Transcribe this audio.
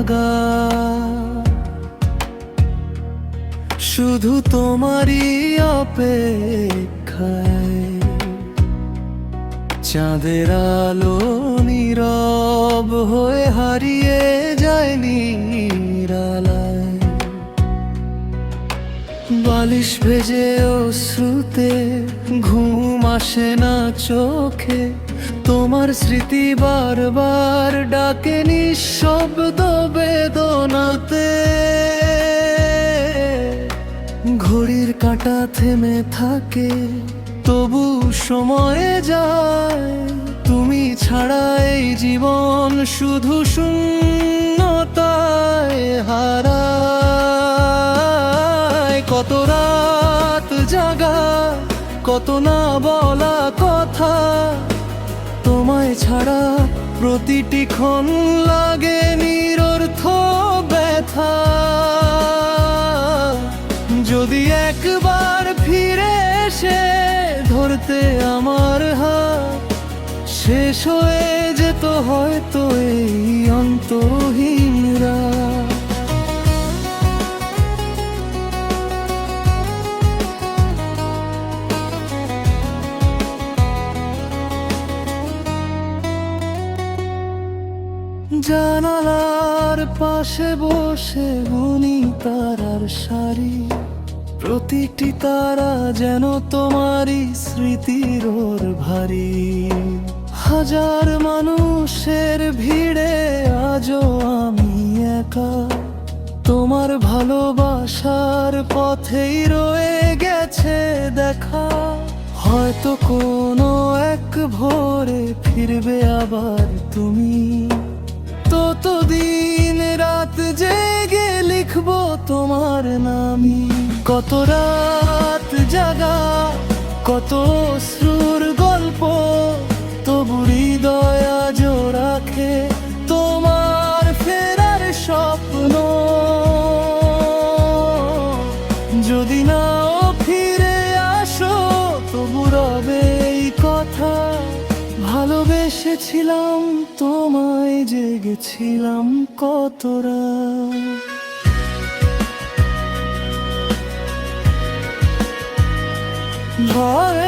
জাগা, শুধু তোমারই অপেক্ষায়। চাঁদের আলো নীরব হয়ে হারিয়ে যায় নিরালায়। বালিশ ভেজে অশ্রুতে ঘুম আসে না চোখে, তোমার স্মৃতি বারবার ডাকে নিঃশব্দ বেদনাতে। ঘড়ির কাঁটা থেমে থাকে, তবু সময়ে যায়। তুমি ছাড়া এই জীবন শুধু শূন্যতায় হারায়। কত রাত জাগা, কত না বলা কথা, তোমায় ছাড়া প্রতিটি ক্ষণ লাগে নিরর্থ ব্যথা। যদি একবার ফিরে এসে ধরতে আমার হাত, শেষ হয়ে যেত হয়তো এই অন্তহীন রাত। জানালার পাশে বসে গুনি তারার সারি, প্রতিটি তারা যেন তোমারই স্মৃতির ওর ভারী। হাজার মানুষের ভিড়ে আজও আমি একা, তোমার ভালোবাসার পথেই রয়ে গেছে দেখা। হয়তো কোনো এক ভোরে ফিরবে আবার তুমি, ততদিন রাত জেগে লিখবো তোমার নামই। কত রাত জাগা, কত অশ্রুর গল্প, তবু হৃদয় আজও রাখে তোমার ফেরার স্বপ্ন। যদি নাও ফিরে আসো, তবু রবে এই কথা, ভালোবেসেছিলাম তোমায়, জেগেছিলাম কত রাত। ভয়